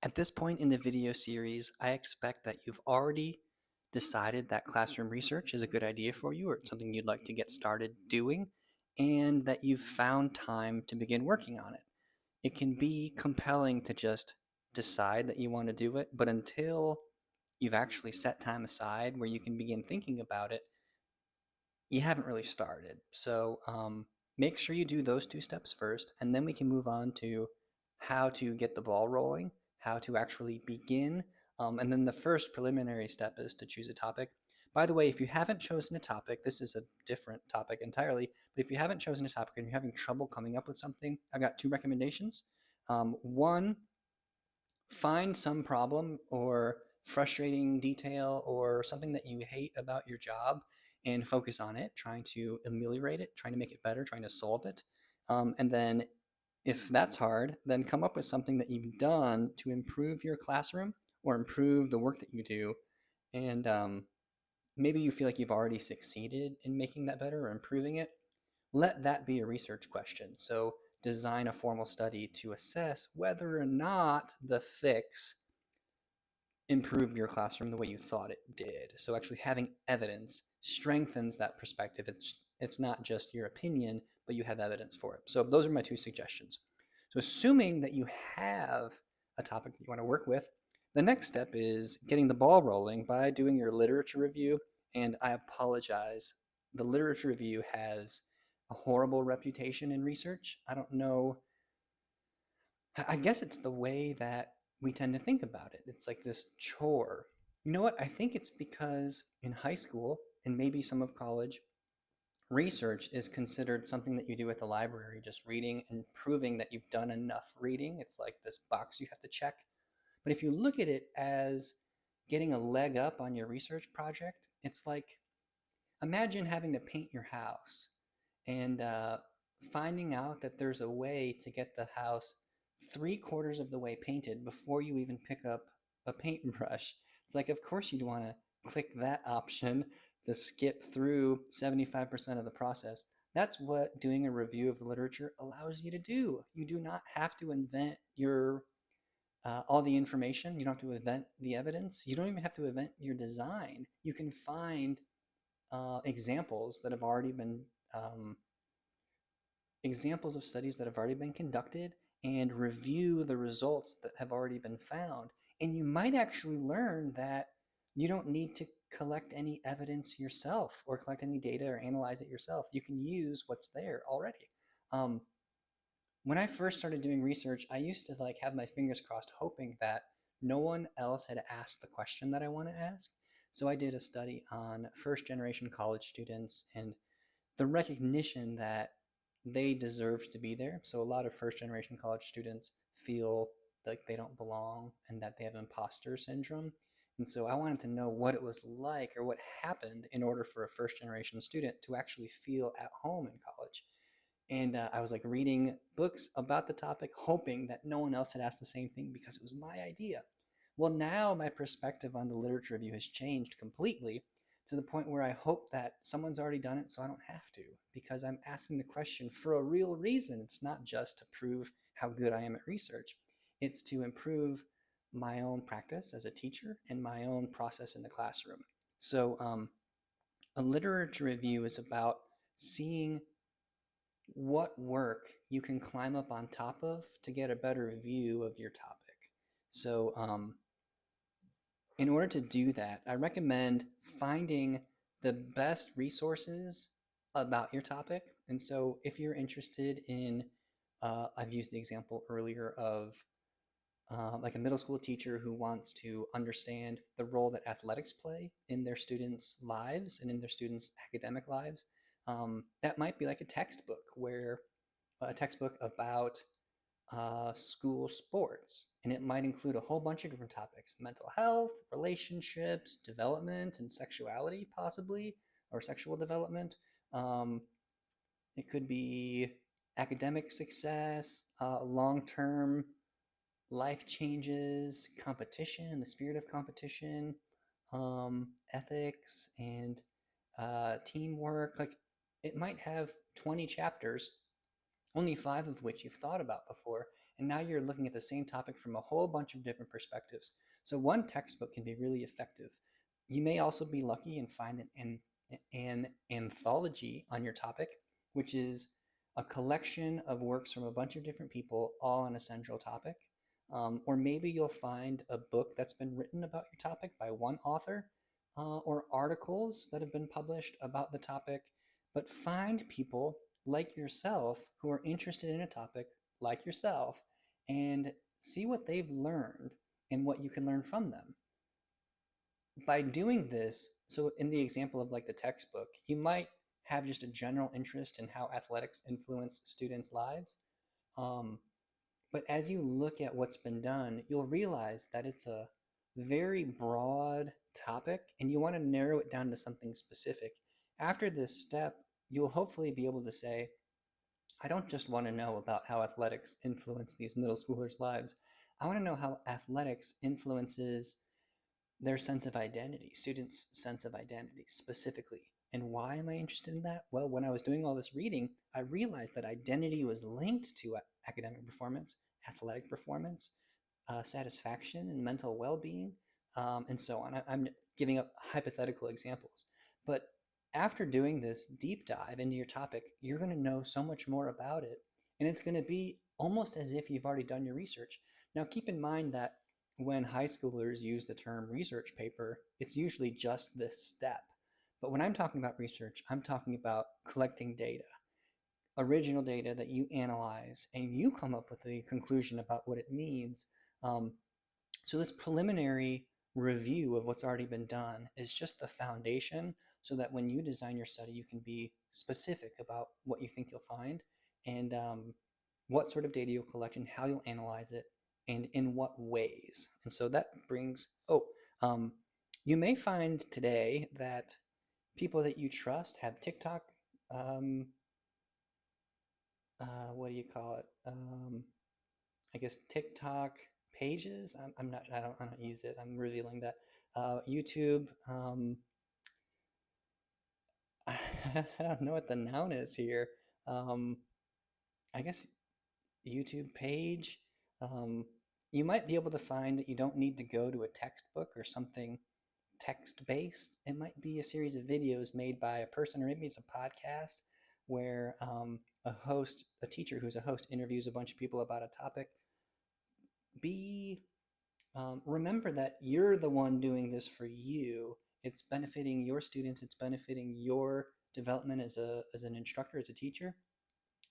At this point in the video series, I expect that you've already decided that classroom research is a good idea for you or it's something you'd like to get started doing, and that you've found time to begin working on it. It can be compelling to just decide that you want to do it, but until you've actually set time aside where you can begin thinking about it, you haven't really started. So make sure you do those two steps first, and then we can move on to how to get the ball rolling, how to actually begin. And then the first preliminary step is to choose a topic. By the way, if you haven't chosen a topic, this is a different topic entirely, but if you haven't chosen a topic and you're having trouble coming up with something, I've got two recommendations. One, find some problem or frustrating detail or something that you hate about your job and focus on it, trying to ameliorate it, trying to make it better, trying to solve it. And then if that's hard, then come up with something that you've done to improve your classroom or improve the work that you do. And maybe you feel like you've already succeeded in making that better or improving it. Let that be a research question. So design a formal study to assess whether or not the fix improved your classroom the way you thought it did. So actually having evidence strengthens that perspective. It's not just your opinion, but you have evidence for it. So those are my two suggestions. So assuming that you have a topic that you want to work with, the next step is getting the ball rolling by doing your literature review. And I apologize, the literature review has a horrible reputation in research. I don't know, I guess it's the way that we tend to think about it. It's like this chore. You know what? I think it's because in high school and maybe some of college, research is considered something that you do at the library, just reading and proving that you've done enough reading. It's like this box you have to check. But if you look at it as getting a leg up on your research project, it's like imagine having to paint your house and finding out that there's a way to get the house 3/4 of the way painted before you even pick up a paintbrush. It's like, of course, you'd want to click that option to skip through 75% of the process. That's what doing a review of the literature allows you to do. You do not have to invent your all the information. You don't have to invent the evidence. You don't even have to invent your design. You can find examples that have already been examples of studies that have already been conducted and review the results that have already been found. And you might actually learn that you don't need to collect any evidence yourself or collect any data or analyze it yourself. You can use what's there already. Um, when I first started doing research, I used to like have my fingers crossed, hoping that no one else had asked the question that I want to ask. So I did a study on first generation college students and the recognition that they deserve to be there. So a lot of first generation college students feel like they don't belong and that they have imposter syndrome. And so I wanted to know what it was like or what happened in order for a first generation student to actually feel at home in college. And I was like reading books about the topic, hoping that no one else had asked the same thing because it was my idea. Well, now my perspective on the literature review has changed completely to the point where I hope that someone's already done it so I don't have to, because I'm asking the question for a real reason. It's not just to prove how good I am at research, it's to improve my own practice as a teacher and my own process in the classroom. So, a literature review is about seeing what work you can climb up on top of to get a better view of your topic. So, in order to do that, I recommend finding the best resources about your topic. And so, if you're interested in, I've used the example earlier of like a middle school teacher who wants to understand the role that athletics play in their students' lives and in their students' academic lives. That might be like a textbook where a textbook about school sports, and it might include a whole bunch of different topics: mental health, relationships, development, and sexuality, possibly, or sexual development. Um, it could be academic success, long term life changes, competition and the spirit of competition, ethics, and teamwork. Like it might have 20 chapters only five of which you've thought about before. And now you're looking at the same topic from a whole bunch of different perspectives. So one textbook can be really effective. You may also be lucky and find an anthology on your topic, which is a collection of works from a bunch of different people, all on a central topic. Or maybe you'll find a book that's been written about your topic by one author, or articles that have been published about the topic. But find people like yourself who are interested in a topic like yourself and see what they've learned and what you can learn from them. By doing this, so in the example of like the textbook, you might have just a general interest in how athletics influence students' lives. Um, but as you look at what's been done, you'll realize that it's a very broad topic and you want to narrow it down to something specific. After this step, you'll hopefully be able to say, I don't just want to know about how athletics influence these middle schoolers' lives. I want to know how athletics influences their sense of identity, students' sense of identity specifically. And why am I interested in that? Well, when I was doing all this reading, I realized that identity was linked to academic performance, athletic performance, satisfaction, and mental well being, and so on. I'm giving up hypothetical examples. But after doing this deep dive into your topic, you're going to know so much more about it. And it's going to be almost as if you've already done your research. Now, keep in mind that when high schoolers use the term research paper, it's usually just this step. But when I'm talking about research, I'm talking about collecting data, original data that you analyze, and you come up with a conclusion about what it means. Um, so this preliminary review of what's already been done is just the foundation so that when you design your study, you can be specific about what you think you'll find and what sort of data you'll collect and how you'll analyze it and in what ways. And so that brings, um, you may find today that people that you trust have TikTok, um, what do you call it? I guess TikTok pages. I'm not. I don't use it. I'm revealing that. YouTube. I don't know what the noun is here. Um, I guess YouTube page. Um, you might be able to find that you don't need to go to a textbook or something text based. It might be a series of videos made by a person, or maybe it's a podcast where a teacher who's a host, interviews a bunch of people about a topic. Be Remember that you're the one doing this for you. It's benefiting your students. It's benefiting your development as an instructor, as a teacher.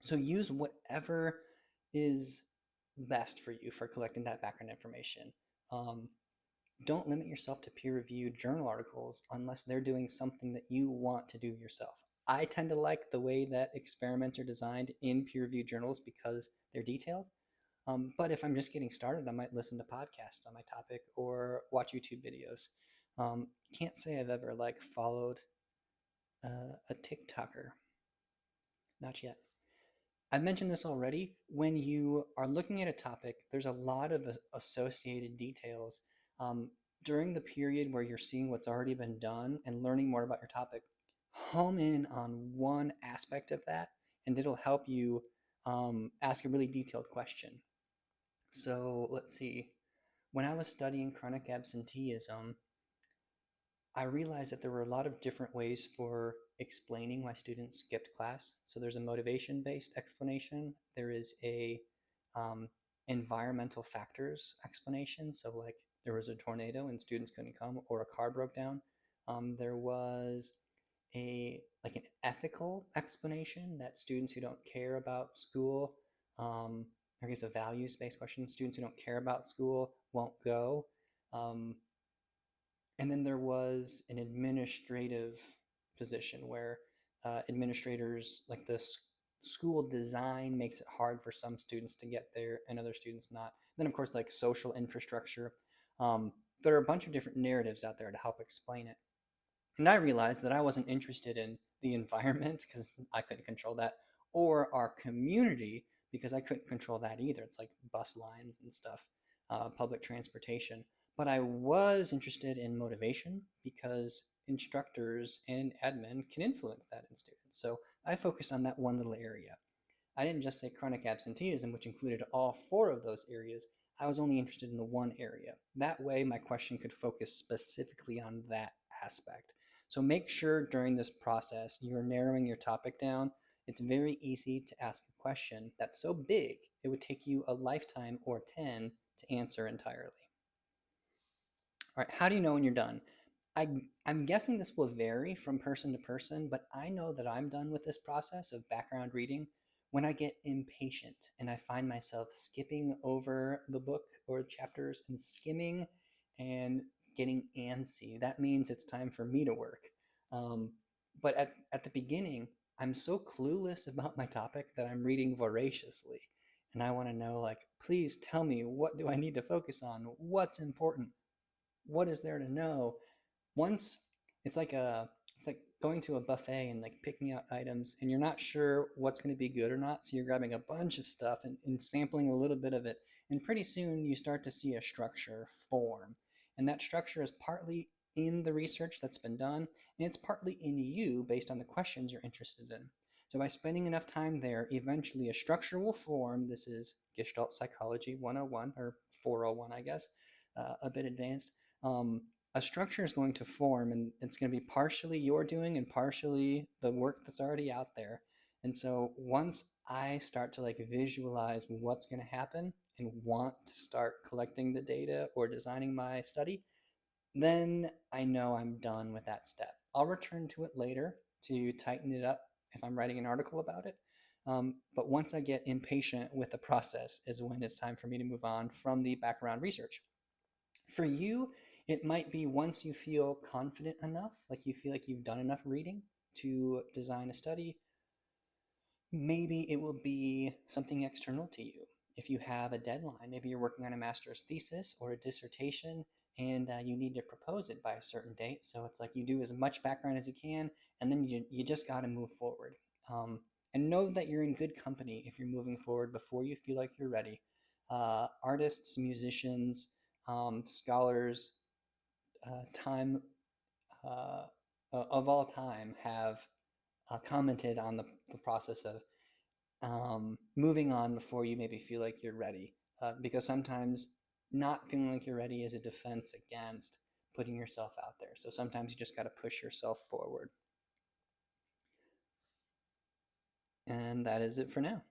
So use whatever is best for you for collecting that background information. Um, don't limit yourself to peer-reviewed journal articles unless they're doing something that you want to do yourself. I tend to like the way that experiments are designed in peer-reviewed journals because they're detailed. But if I'm just getting started, I might listen to podcasts on my topic or watch YouTube videos. Can't say I've ever like followed a TikToker, not yet. I've mentioned this already. When you are looking at a topic, there's a lot of associated details. Um, During the period where you're seeing what's already been done and learning more about your topic, hone in on one aspect of that, and it'll help you ask a really detailed question. So let's see. When I was studying chronic absenteeism, I realized that there were a lot of different ways for explaining why students skipped class. So there's a motivation-based explanation. There is a um, environmental factors explanation. So like there was a tornado and students couldn't come, or a car broke down. There was a like an ethical explanation that students who don't care about school, I guess a values-based question, students who don't care about school won't go. Um, and then there was an administrative position where administrators, like the school design makes it hard for some students to get there and other students not. Then, of course, like social infrastructure. There are a bunch of different narratives out there to help explain it. And I realized that I wasn't interested in the environment because I couldn't control that, or our community because I couldn't control that either. It's like bus lines and stuff, public transportation. But I was interested in motivation because instructors and admin can influence that in students. So I focused on that one little area. I didn't just say chronic absenteeism, which included all four of those areas. I was only interested in the one area. That way, my question could focus specifically on that aspect. So make sure during this process you're narrowing your topic down. It's very easy to ask a question that's so big it would take you a lifetime or 10 to answer entirely. All right, how do you know when you're done? I'm guessing this will vary from person to person, but I know that I'm done with this process of background reading when I get impatient and I find myself skipping over the book or chapters and skimming and getting antsy. That means it's time for me to work. Um, but at the beginning, I'm so clueless about my topic that I'm reading voraciously. And I want to know, like, please tell me, what do I need to focus on? What's important? What is there to know? Once it's like going to a buffet and like picking out items and you're not sure what's going to be good or not, so you're grabbing a bunch of stuff and sampling a little bit of it, and pretty soon you start to see a structure form, and that structure is partly in the research that's been done, and it's partly in you based on the questions you're interested in. So by spending enough time there, eventually a structure will form. This is Gestalt Psychology 101 or 401, I guess, a bit advanced. um, a structure is going to form, and it's going to be partially your doing and partially the work that's already out there. And so once I start to like visualize what's going to happen and want to start collecting the data or designing my study, then I know I'm done with that step. I'll return to it later to tighten it up if I'm writing an article about it. But once I get impatient with the process is when it's time for me to move on from the background research. For you, it might be once you feel confident enough, like you feel like you've done enough reading to design a study, maybe it will be something external to you. If you have a deadline, maybe you're working on a master's thesis or a dissertation and you need to propose it by a certain date. So it's like you do as much background as you can, and then you just got to move forward. And know that you're in good company if you're moving forward before you feel like you're ready. Artists, musicians, scholars, time of all time have commented on the process of moving on before you maybe feel like you're ready. Because sometimes not feeling like you're ready is a defense against putting yourself out there. So sometimes you just got to push yourself forward. And that is it for now.